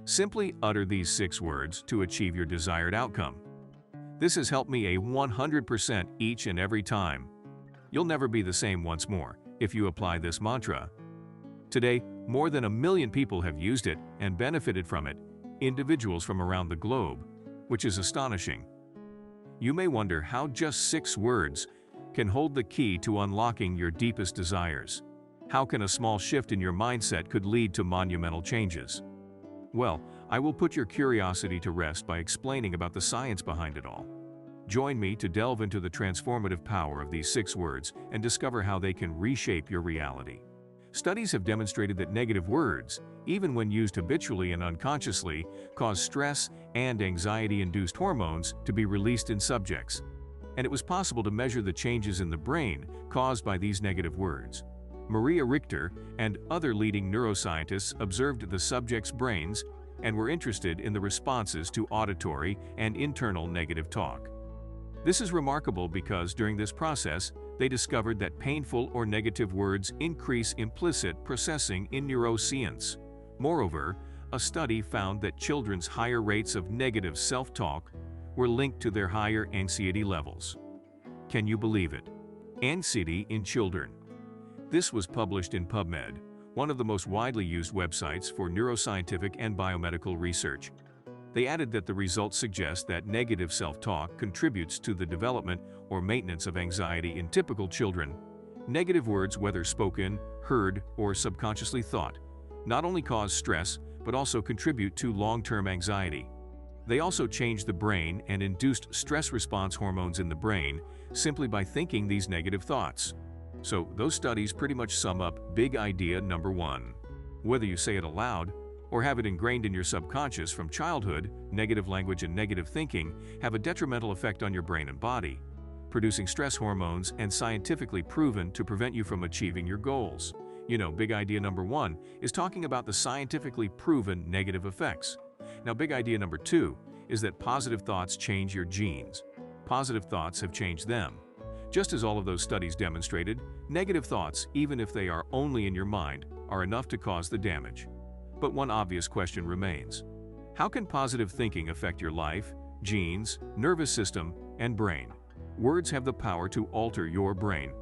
Simply utter these 6 words to achieve your desired outcome. This has helped me a 100% each and every time. You'll never be the same once more if you apply this mantra. Today, more than 1 million people have used it and benefited from it, individuals from around the globe, which is astonishing. You may wonder how just 6 words can hold the key to unlocking your deepest desires. How can a small shift in your mindset could lead to monumental changes? Well, I will put your curiosity to rest by explaining about the science behind it all. Join me to delve into the transformative power of these 6 words and discover how they can reshape your reality. Studies have demonstrated that negative words, even when used habitually and unconsciously, cause stress and anxiety-induced hormones to be released in subjects. And it was possible to measure the changes in the brain caused by these negative words. Maria Richter and other leading neuroscientists observed the subjects' brains and were interested in the responses to auditory and internal negative talk. This is remarkable because during this process, they discovered that painful or negative words increase implicit processing in neuroscience. Moreover, a study found that children's higher rates of negative self-talk were linked to their higher anxiety levels. Can you believe it? Anxiety in children. This was published in PubMed, one of the most widely used websites for neuroscientific and biomedical research. They added that the results suggest that negative self-talk contributes to the development or maintenance of anxiety in typical children. Negative words, whether spoken, heard, or subconsciously thought, not only cause stress but also contribute to long-term anxiety. They also change the brain and induced stress response hormones in the brain simply by thinking these negative thoughts. So those studies pretty much sum up big idea number 1. Whether you say it aloud or have it ingrained in your subconscious from childhood, negative language and negative thinking have a detrimental effect on your brain and body, producing stress hormones and scientifically proven to prevent you from achieving your goals. Big idea number 1 is talking about the scientifically proven negative effects. Now, big idea number 2 is that positive thoughts change your genes. Positive thoughts have changed them. Just as all of those studies demonstrated, negative thoughts, even if they are only in your mind, are enough to cause the damage. But one obvious question remains. How can positive thinking affect your life, genes, nervous system, and brain? Words have the power to alter your brain.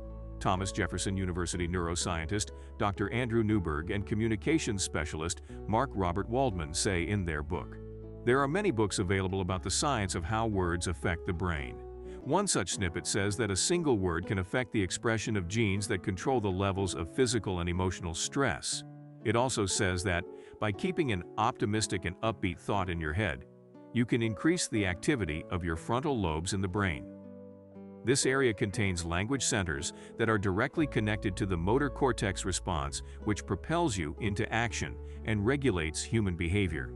Thomas Jefferson University neuroscientist Dr. Andrew Newberg and communications specialist Mark Robert Waldman say in their book. There are many books available about the science of how words affect the brain. One such snippet says that a single word can affect the expression of genes that control the levels of physical and emotional stress. It also says that, by keeping an optimistic and upbeat thought in your head, you can increase the activity of your frontal lobes in the brain. This area contains language centers that are directly connected to the motor cortex response, which propels you into action and regulates human behavior.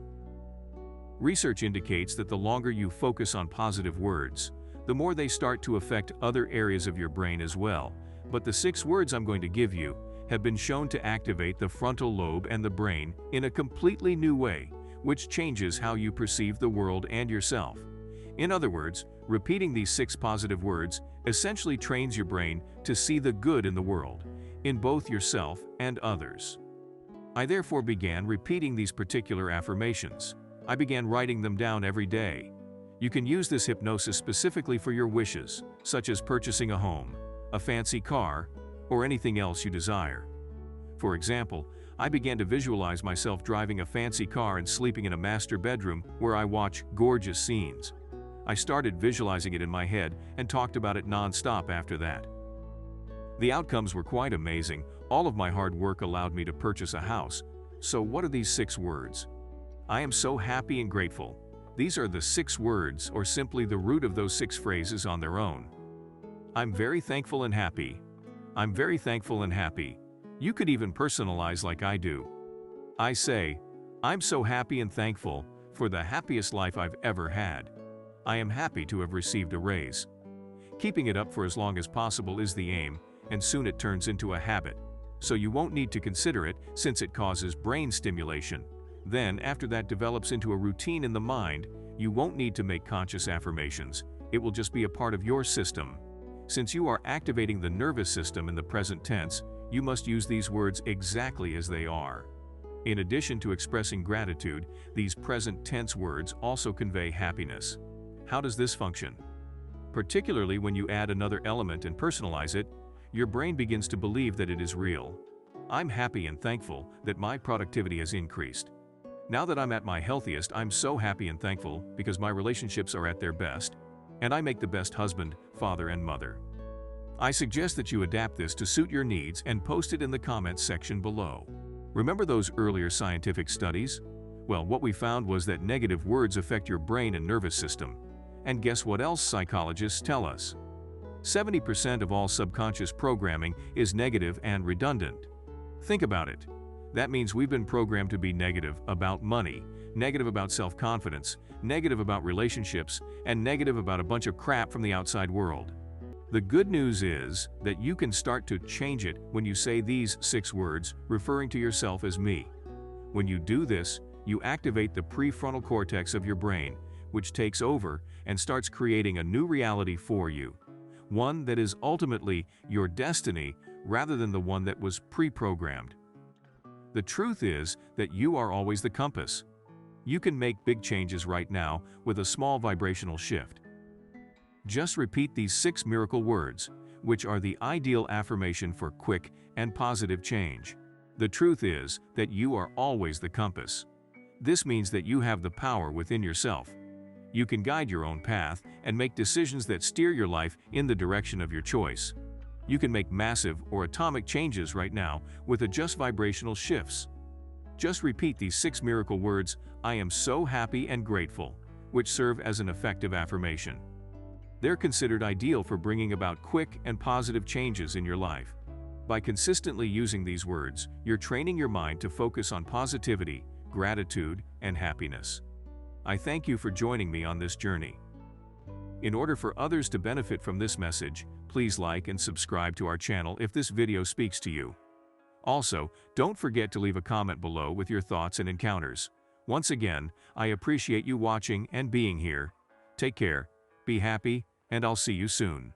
Research indicates that the longer you focus on positive words, the more they start to affect other areas of your brain as well. But the 6 words I'm going to give you have been shown to activate the frontal lobe and the brain in a completely new way, which changes how you perceive the world and yourself. In other words, repeating these 6 positive words essentially trains your brain to see the good in the world, in both yourself and others. I therefore began repeating these particular affirmations. I began writing them down every day. You can use this hypnosis specifically for your wishes, such as purchasing a home, a fancy car, or anything else you desire. For example, I began to visualize myself driving a fancy car and sleeping in a master bedroom where I watch gorgeous scenes. I started visualizing it in my head and talked about it non-stop after that. The outcomes were quite amazing. All of my hard work allowed me to purchase a house. So what are these 6 words? I am so happy and grateful. These are the 6 words, or simply the root of those 6 phrases on their own. I'm very thankful and happy. I'm very thankful and happy. You could even personalize like I do. I say, I'm so happy and thankful for the happiest life I've ever had. I am happy to have received a raise. Keeping it up for as long as possible is the aim, and soon it turns into a habit. So you won't need to consider it since it causes brain stimulation. Then, after that develops into a routine in the mind, you won't need to make conscious affirmations. It will just be a part of your system. Since you are activating the nervous system in the present tense, you must use these words exactly as they are. In addition to expressing gratitude, these present tense words also convey happiness. How does this function? Particularly when you add another element and personalize it, your brain begins to believe that it is real. I'm happy and thankful that my productivity has increased. Now that I'm at my healthiest, I'm so happy and thankful because my relationships are at their best, and I make the best husband, father, and mother. I suggest that you adapt this to suit your needs and post it in the comments section below. Remember those earlier scientific studies? Well, what we found was that negative words affect your brain and nervous system. And guess what else psychologists tell us? 70% of all subconscious programming is negative and redundant. Think about it. That means we've been programmed to be negative about money, negative about self-confidence, negative about relationships, and negative about a bunch of crap from the outside world. The good news is that you can start to change it when you say these 6 words, referring to yourself as me. When you do this, you activate the prefrontal cortex of your brain, which takes over and starts creating a new reality for you. One that is ultimately your destiny rather than the one that was pre-programmed. The truth is that you are always the compass. You can make big changes right now with a small vibrational shift. Just repeat these 6 miracle words, which are the ideal affirmation for quick and positive change. The truth is that you are always the compass. This means that you have the power within yourself. You can guide your own path and make decisions that steer your life in the direction of your choice. You can make massive or atomic changes right now with just vibrational shifts. Just repeat these 6 miracle words, I am so happy and grateful, which serve as an effective affirmation. They're considered ideal for bringing about quick and positive changes in your life. By consistently using these words, you're training your mind to focus on positivity, gratitude, and happiness. I thank you for joining me on this journey. In order for others to benefit from this message, please like and subscribe to our channel if this video speaks to you. Also, don't forget to leave a comment below with your thoughts and encounters. Once again, I appreciate you watching and being here. Take care, be happy, and I'll see you soon.